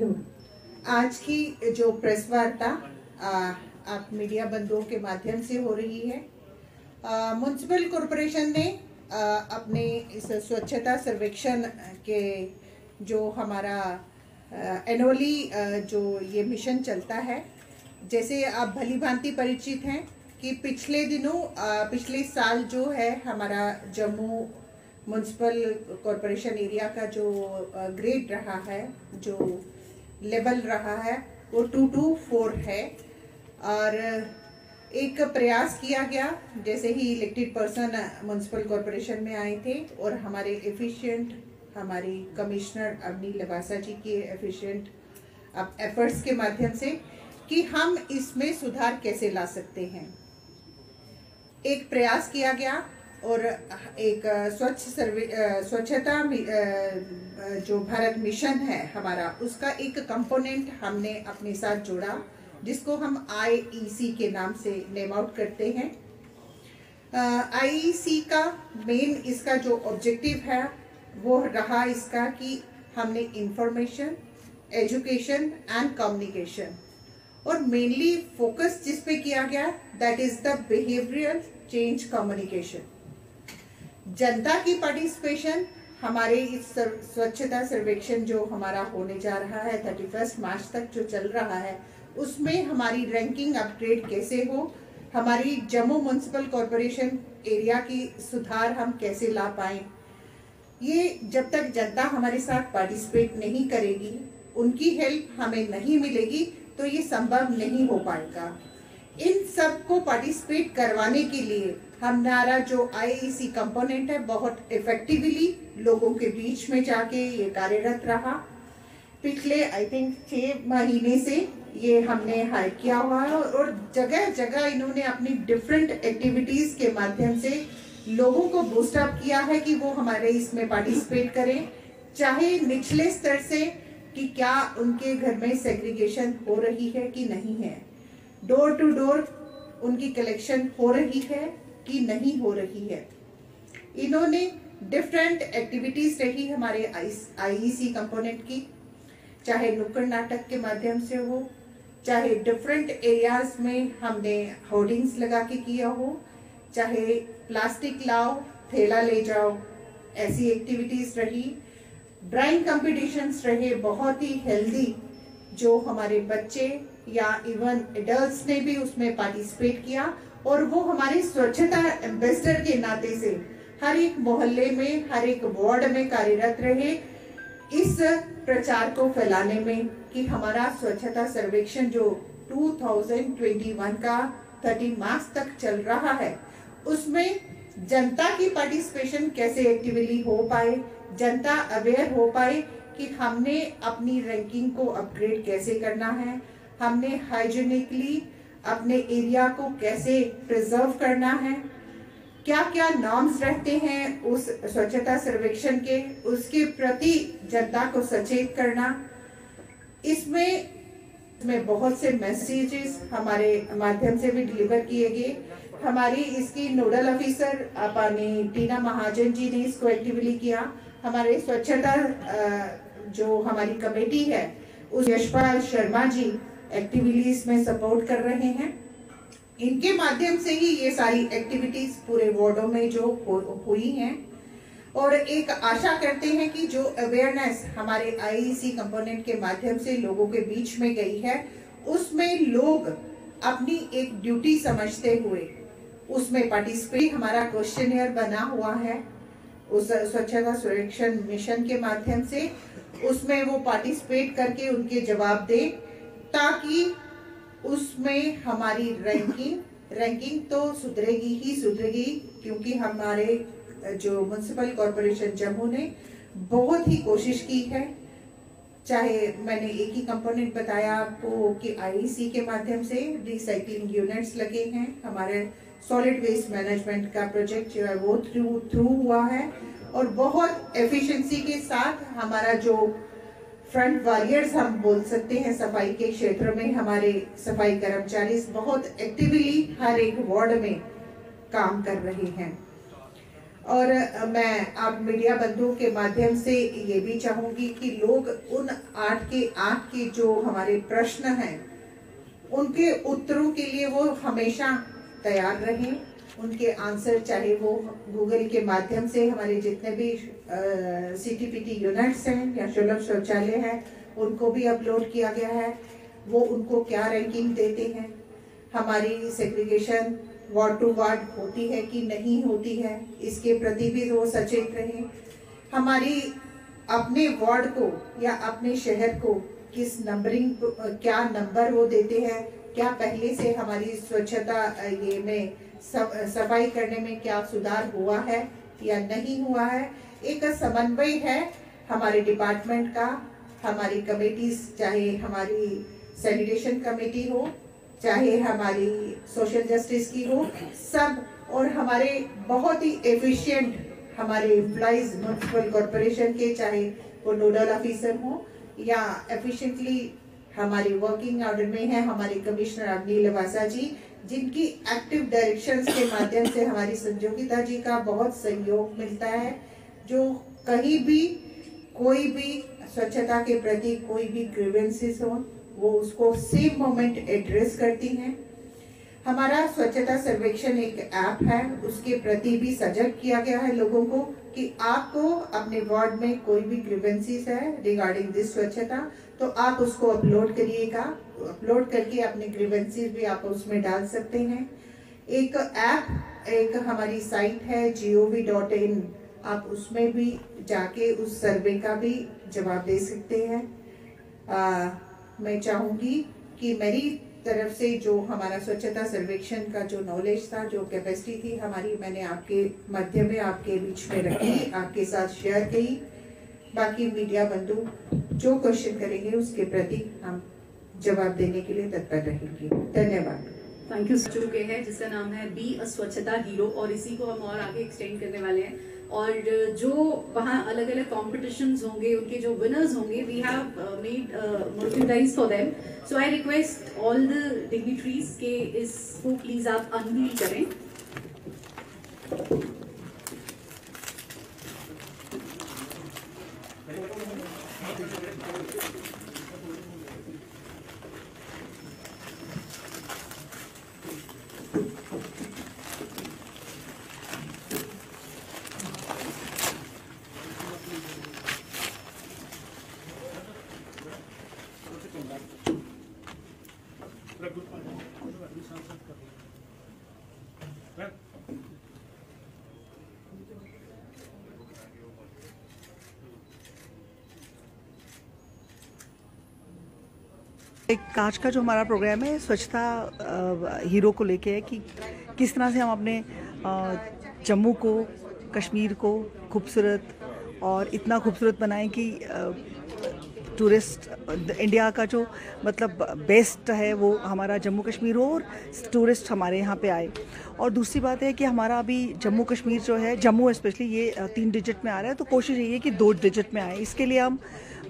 Hello. आज की जो प्रेस वार्ता आप मीडिया बंधुओं के माध्यम से हो रही है, म्युनिसिपल कॉरपोरेशन ने अपने इस स्वच्छता सर्वेक्षण के जो हमारा एनुअली जो ये मिशन चलता है, जैसे आप भली भांति परिचित हैं कि पिछले साल जो है हमारा जम्मू म्युनिसिपल कॉरपोरेशन एरिया का जो ग्रेड रहा है, जो लेवल रहा है, वो 224 है। और एक प्रयास किया गया, जैसे ही इलेक्टेड पर्सन म्युनिसिपल कॉरपोरेशन में आए थे और हमारे एफिशिएंट हमारी कमिश्नर अवनी लवासा जी के एफिशिएंट एफर्ट्स के माध्यम से कि हम इसमें सुधार कैसे ला सकते हैं, एक प्रयास किया गया और एक स्वच्छता जो भारत मिशन है हमारा, उसका एक कंपोनेंट हमने अपने साथ जोड़ा, जिसको हम IEC के नाम से नेम आउट करते हैं। IEC का मेन इसका जो ऑब्जेक्टिव है वो रहा इसका कि हमने इंफॉर्मेशन, एजुकेशन एंड कम्युनिकेशन, और मेनली फोकस जिस पे किया गया, that is the behavioural change communication. जनता की पार्टिसिपेशन हमारे इस स्वच्छता सर्वेक्षण जो हमारा होने जा रहा है 31 मार्च तक जो चल रहा है, उसमें हमारी रैंकिंग अपग्रेड कैसे हो, हमारी जम्मू म्युनिसिपल कॉरपोरेशन एरिया की सुधार हम कैसे ला पाए, ये जब तक जनता हमारे साथ पार्टिसिपेट नहीं करेगी, उनकी हेल्प हमें नहीं मिलेगी, तो ये संभव नहीं हो पाएगा। इन सब को पार्टिसिपेट करवाने के लिए हमारा जो IEC कंपोनेंट है बहुत इफेक्टिवली लोगों के बीच में जाके ये कार्यरत रहा। पिछले आई थिंक 6 महीने से ये हमने हायर किया हुआ है और जगह जगह इन्होंने अपनी डिफरेंट एक्टिविटीज के माध्यम से लोगों को बूस्ट अप किया है कि वो हमारे इसमें पार्टिसिपेट करें, चाहे निचले स्तर से कि क्या उनके घर में सेग्रीगेशन हो रही है कि नहीं है, डोर टू डोर उनकी कलेक्शन हो रही है कि नहीं हो रही है। इन्होंने डिफरेंट एक्टिविटीज रही हमारे IEC कंपोनेंट की, चाहे नुक्कड़ नाटक के माध्यम से हो, चाहे डिफरेंट एरियाज में हमने होर्डिंग्स लगा के किया हो, चाहे प्लास्टिक लाओ थैला ले जाओ, ऐसी एक्टिविटीज रही। ड्राइंग कॉम्पिटिशन्स रहे बहुत ही हेल्दी, जो हमारे बच्चे या इवन एडल्ट्स ने भी उसमें पार्टिसिपेट किया, और वो हमारे स्वच्छता एम्बेसडर के नाते से हर एक मोहल्ले में, हर एक वार्ड में कार्यरत रहे इस प्रचार को फैलाने में कि हमारा स्वच्छता सर्वेक्षण जो 2021 का 30 मार्च तक चल रहा है, उसमें जनता की पार्टिसिपेशन कैसे एक्टिवली हो पाए, जनता अवेयर हो पाए कि हमने अपनी रैंकिंग को अपग्रेड कैसे करना है, हमने हाइजीनिकली अपने एरिया को कैसे प्रिजर्व करना है, क्या क्या नॉर्म्स रहते हैं उस स्वच्छता सर्वेक्षण के, उसके प्रति जनता को सचेत करना। इसमें बहुत से मैसेजेस हमारे माध्यम से भी डिलीवर किए गए। हमारी इसकी नोडल ऑफिसर अपनी टीना महाजन जी ने इसको एक्टिवली किया। हमारे स्वच्छता जो हमारी कमेटी है, उस यशपाल शर्मा जी एक्टिवली इसमें सपोर्ट कर रहे हैं। इनके माध्यम से ही ये सारी एक्टिविटीज पूरे वार्डों में जो हुई हैं, और एक आशा करते हैं कि जो अवेयरनेस हमारे IEC कंपोनेंट के माध्यम से लोगों के बीच में गई है, उसमें लोग अपनी एक ड्यूटी समझते हुए उसमें पार्टिसिपेट, हमारा क्वेश्चनियर बना हुआ है उस स्वच्छता सर्वेक्षण मिशन के माध्यम से, उसमें वो पार्टिसिपेट करके उनके जवाब दे, ताकि उसमें हमारी रैंकिंग तो सुधरेगी ही सुधरेगी, क्योंकि हमारे जो म्युनिसिपल कॉरपोरेशन जम्मू ने बहुत ही कोशिश की है। चाहे मैंने एक ही कंपोनेंट बताया आपको कि IEC के माध्यम से रिसाइकलिंग यूनिट्स लगे हैं, हमारे सॉलिड वेस्ट मैनेजमेंट का प्रोजेक्ट जो है वो थ्रू हुआ है, और बहुत एफिशिएंसी के साथ हमारा जो फ्रंट वॉरियर्स हम बोल सकते हैं सफाई के क्षेत्र में, हमारे सफाई कर्मचारी बहुत एक्टिवली हर एक वार्ड में काम कर रहे हैं। और मैं आप मीडिया बंधुओं के माध्यम से ये भी चाहूंगी कि लोग उन 8 के जो हमारे प्रश्न हैं उनके उत्तरों के लिए वो हमेशा तैयार रहें। उनके आंसर चाहे वो गूगल के माध्यम से हमारे जितने भी CTPT यूनिट्स हैं या सुलभ शौचालय है उनको भी अपलोड किया गया है, वो उनको क्या रैंकिंग देते हैं, हमारी सेग्रीगेशन वार्ड टू वार्ड होती है कि नहीं होती है, इसके प्रति भी वो सचेत रहें। हमारी अपने वार्ड को या अपने शहर को किस नंबरिंग, क्या नंबर वो देते हैं, क्या पहले से हमारी स्वच्छता ये में सफाई करने में क्या सुधार हुआ है या नहीं हुआ है। एक समन्वय है हमारे डिपार्टमेंट का, हमारी कमेटीज, चाहे हमारी सैनिटेशन कमेटी हो, चाहे हमारी सोशल जस्टिस की हो, सब, और हमारे बहुत ही एफिशिएंट हमारे एम्प्लॉइज म्युनिसिपल कॉरपोरेशन के, चाहे वो नोडल ऑफिसर हो या एफिशिएंटली हमारे वर्किंग ऑर्डर में है हमारे कमिश्नर अग्नि लवासा जी, जिनकी एक्टिव डायरेक्शंस के माध्यम से हमारी संजोगिता जी का बहुत सहयोग मिलता है, जो कहीं भी कोई भी स्वच्छता के प्रति कोई भी ग्रीवेंसेस हो वो उसको सेम मोमेंट एड्रेस करती हैं। हमारा स्वच्छता सर्वेक्षण एक ऐप है, उसके प्रति भी सजग किया गया है लोगों को कि आपको अपने वार्ड में कोई भी ग्रीवेंसेस है रिगार्डिंग दिस स्वच्छता तो आप उसको अपलोड करिएगा, अपलोड करके अपने ग्रीवेंसेस भी आप उसमें डाल सकते हैं। एक ऐप, एक हमारी साइट है gov.in, आप उसमें भी जाके उस सर्वे का भी जवाब दे सकते हैं। मैं चाहूंगी कि मेरी तरफ से जो हमारा स्वच्छता सर्वेक्षण का जो नॉलेज था, जो कैपेसिटी थी हमारी, मैंने आपके माध्यम में आपके बीच में रखी, आपके साथ शेयर की। बाकी मीडिया बंधु जो क्वेश्चन करेंगे उसके प्रति हम जवाब देने के लिए तत्पर रहेंगे। धन्यवाद। Thank you. चुके हैं जिसका नाम है बी अ स्वच्छता हीरो, और इसी को हम और आगे एक्सटेंड करने वाले हैं। और जो वहाँ अलग अलग कॉम्पिटिशंस होंगे, उनके जो विनर्स होंगे, we have made merchandise for them. So I request all the dignitaries के इसको प्लीज आप अनवील करें। एक आज का जो हमारा प्रोग्राम है स्वच्छता हीरो को लेके है कि किस तरह से हम अपने जम्मू को, कश्मीर को खूबसूरत और इतना खूबसूरत बनाएं कि टूरिस्ट इंडिया का जो मतलब बेस्ट है वो हमारा जम्मू कश्मीर हो और टूरिस्ट हमारे यहाँ पे आए। और दूसरी बात है कि हमारा अभी जम्मू कश्मीर जो है, जम्मू स्पेशली, ये 3 डिजिट में आ रहा है, तो कोशिश यही है कि 2 डिजिट में आए। इसके लिए हम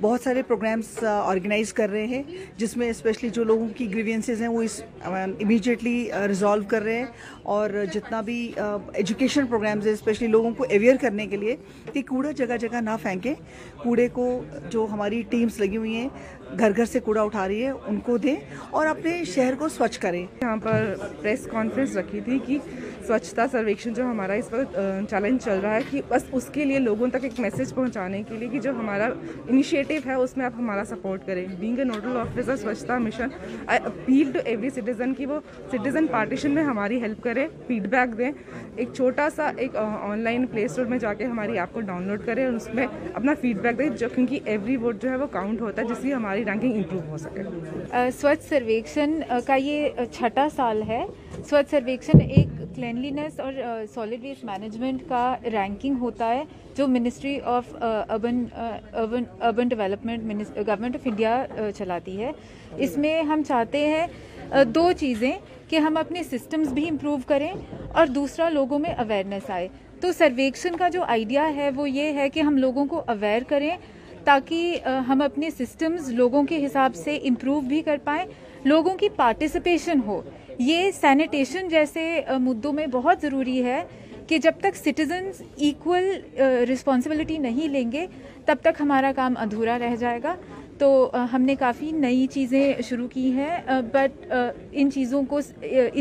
बहुत सारे प्रोग्राम्स ऑर्गेनाइज कर रहे हैं, जिसमें स्पेशली जो लोगों की ग्रीवियंसेस हैं वो इस इमीडिएटली रिजॉल्व कर रहे हैं। और जितना भी एजुकेशन प्रोग्राम्स है, स्पेशली लोगों को अवेयर करने के लिए कि कूड़ा जगह जगह ना फेंकें, कूड़े को जो हमारी टीम्स लगी हुई हैं घर घर से कूड़ा उठा रही है उनको दें और अपने शहर को स्वच्छ करें। यहाँ पर प्रेस कॉन्फ्रेंस रखी थी कि स्वच्छता सर्वेक्षण जो हमारा इस पर चैलेंज चल रहा है, कि बस उसके लिए लोगों तक एक मैसेज पहुंचाने के लिए कि जो हमारा इनिशिएटिव है उसमें आप हमारा सपोर्ट करें। Being a nodal officer Swachhata mission, I appeal to every citizen कि वो सिटीजन पार्टीशन में हमारी हेल्प करें, फीडबैक दें। एक छोटा सा एक ऑनलाइन प्ले स्टोर में जाके हमारी ऐप को डाउनलोड करें और उसमें अपना फीडबैक दें, जो क्योंकि एवरी वोट जो है वो काउंट होता है, जिससे हमारी रैंकिंग इंप्रूव हो सके। स्वच्छ सर्वेक्षण का ये छठा साल है। स्वच्छ सर्वेक्षण एक क्लीनलीनेस और सॉलिड वेस्ट मैनेजमेंट का रैंकिंग होता है जो ministry of urban development, government of India चलाती है। इसमें हम चाहते हैं 2 चीज़ें, कि हम अपने सिस्टम्स भी इम्प्रूव करें और दूसरा लोगों में अवेयरनेस आए। तो सर्वेक्षण का जो आइडिया है वो ये है कि हम लोगों को अवेयर करें ताकि हम अपने सिस्टम्स लोगों के हिसाब से इम्प्रूव भी कर पाएँ, लोगों की पार्टिसिपेशन हो। ये सैनिटेशन जैसे मुद्दों में बहुत ज़रूरी है कि जब तक सिटीजन्स इक्वल रिस्पॉन्सिबिलिटी नहीं लेंगे तब तक हमारा काम अधूरा रह जाएगा। तो हमने काफ़ी नई चीज़ें शुरू की हैं, बट इन चीज़ों को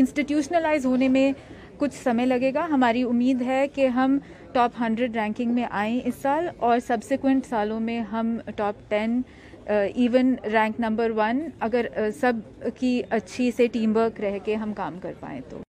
इंस्टीट्यूशनलाइज होने में कुछ समय लगेगा। हमारी उम्मीद है कि हम टॉप 100 रैंकिंग में आएँ इस साल, और सब्सिक्वेंट सालों में हम टॉप 10 इवन रैंक नंबर 1 अगर सब की अच्छी से टीम वर्क रह के हम काम कर पाएँ तो।